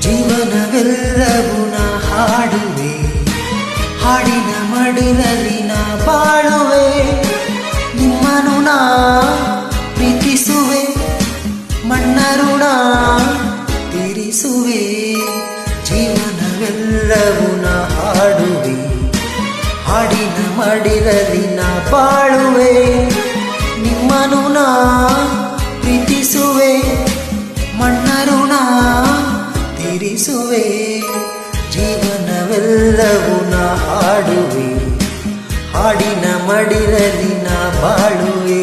ಜೀವನವೆಲ್ಲವೂ ನಾ ಹಾಡುವೆ, ಹಾಡಿನ ಮಡಿಲಲ್ಲಿ ನಾ ಬಾಳುವೆ. ನಿಮ್ಮನು ನಾ ಪ್ರೀತಿಸುವೆ, ಮಣ್ಣ ಋಣ ತೀರಿಸುವೆ. ಜೀವನವೆಲ್ಲವೂ ನಾ ಹಾಡುವೆ, ಹಾಡಿನ ಮಡಿಲಲ್ಲಿ ನಾ ಬಾಳುವೆ. ನಿಮ್ಮನು ನಾ ಪ್ರೀತಿಸುವೆ, ಮಣ್ಣ ಋಣ ತೀರಿಸುವೆ. ಜೀವನವೆಲ್ಲವೂ ನಾ ಹಾಡುವೆ, ಹಾಡಿನ ಮಡಿಲಲ್ಲಿ ನಾ ಬಾಳುವೆ.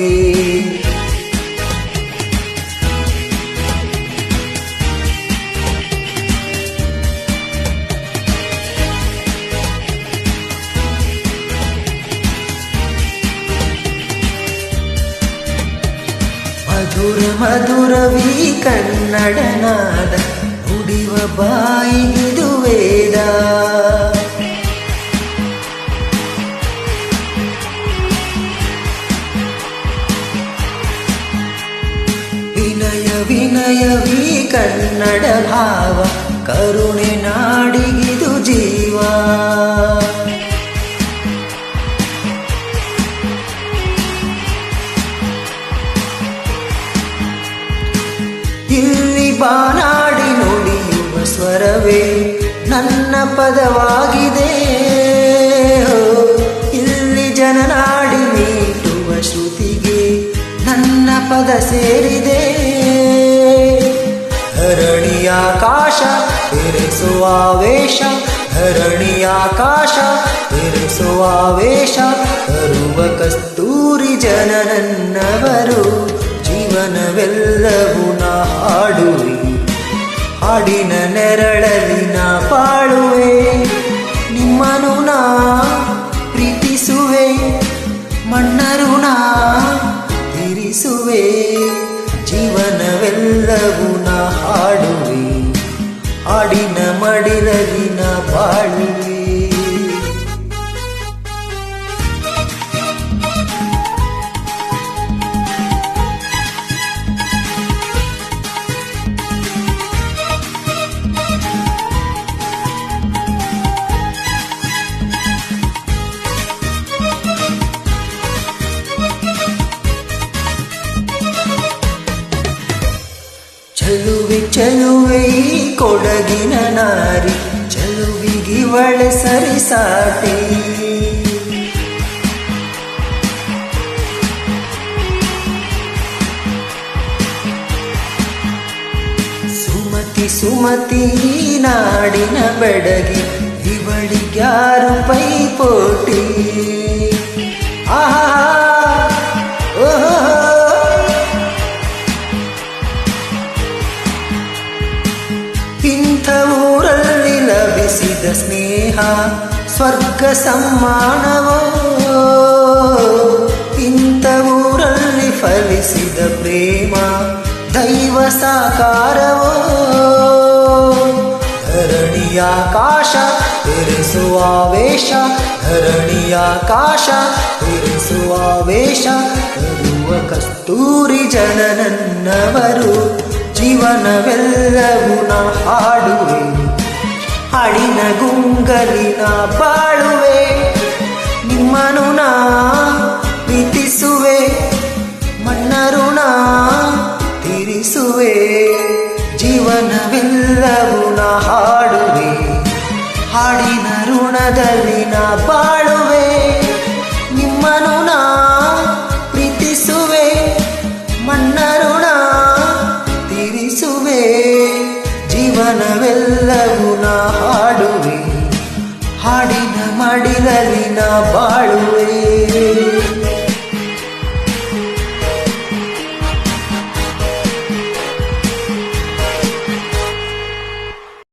ಮಧುರ ಮಧುರವೀ ಕನ್ನಡ ನಾದ, ನುಡಿವ ಬಾಯಿಗಿದು ವೇದ. ವಿನಯ ವಿನಯವೀ ಕನ್ನಡ ಭಾವ, ಕರುಣೆ ನಾಡಿಗಿದು ಜೀವ. ಇಲ್ಲಿ ಬಾನಾಡಿ ನುಡಿಯುವ ಸ್ವರವೇ ನನ್ನ ಪದವಾಗಿದೆ. ಇಲ್ಲಿ ಜನನಾಡಿ ಮೀಟುವ ಶ್ರುತಿಗೆ ನನ್ನ ಪದ ಸೇರಿದೆ. ಧರಣಿಯಾಕಾಶ ತೆರೆಸುವ ವೇಷ, ಧರಣಿಯಾಕಾಶ ತೆರೆಸುವ ವೇಷ, ತರುವ ಕಸ್ತೂರಿ ಜನ ನನ್ನವರು. ಜೀವನವೆಲ್ಲವೂ ನಾ ಹಾಡುವೆ, ಹಾಡಿನ ನೆರಳಲ್ಲಿ ನಾ ಬಾಳುವೆ. ನಿಮ್ಮನು ನಾ ಪ್ರೀತಿಸುವೆ, ಮಣ್ಣ ಋಣ ತೀರಿಸುವೆ. ಜೀವನವೆಲ್ಲವೂ ನಾ ಹಾಡುವೆ, ಹಾಡಿನ ಮಡಿಲಲ್ಲಿ ನಾ ಬಾಳುವೆ. ಚಲುವೆ ಚಲುವೆ ಈ ಕೊಡಗಿನ ನಾರಿ, ಚಲುವಿಗಿವಳೆ ಸರಿಸಾಟಿ. ಸುಮತಿ ಸುಮತಿ ಈ ನಾಡಿನ ಬೆಡಗಿ, ಇವಳಿಗ್ಯಾರು ಪೈಪೋಟಿ. ಆಹಾ ಓಹೋ, ಇಂಥ ಊರಲ್ಲಿ ಲಭಿಸಿದ ಸ್ನೇಹ ಸ್ವರ್ಗ ಸಮ್ಮಾನವೋ. ಇಂಥ ಊರಲ್ಲಿ ಫಲಿಸಿದ ಪ್ರೇಮ ದೈವ ಸಾಕಾರವೋ. ಧರಣಿಯಾಕಾಶ ತೆರೆಸುವ ವೇಷ, ಧರಣಿಯಾಕಾಶ ತೆರೆಸುವ ವೇಷ, ತರುವ ಕಸ್ತೂರಿ ಜನ ನನ್ನವರು. ಜೀವನವೆಲ್ಲವೂ ನಾ ಹಾಡುವೆ, ಹಾಡಿನ ಗುಂಗಲಿನ ಬಾಳುವೆ. ನಿಮ್ಮನು ನಾ ಪ್ರೀತಿಸುವೆ, ಮಣ್ಣ ಋಣ ತೀರಿಸುವೆ. ಜೀವನವೆಲ್ಲವೂ ನಾ ಹಾಡುವೆ, ಹಾಡಿನ ಋಣದಲ್ಲಿ ನಾ ಬಾಳುವೆ. ನಿಮ್ಮನು ನಾ ಪ್ರೀತಿಸುವೆ, ಮಣ್ಣ ಋಣ ತೀರಿಸುವೆ. ಜೀವನವೆಲ್ಲವೂ ನಾ ಹಾಡುವೆ, ಹಾಡಿನ ಮಡಿಲಲ್ಲಿ ನಾ ಬಾಳುವೆ.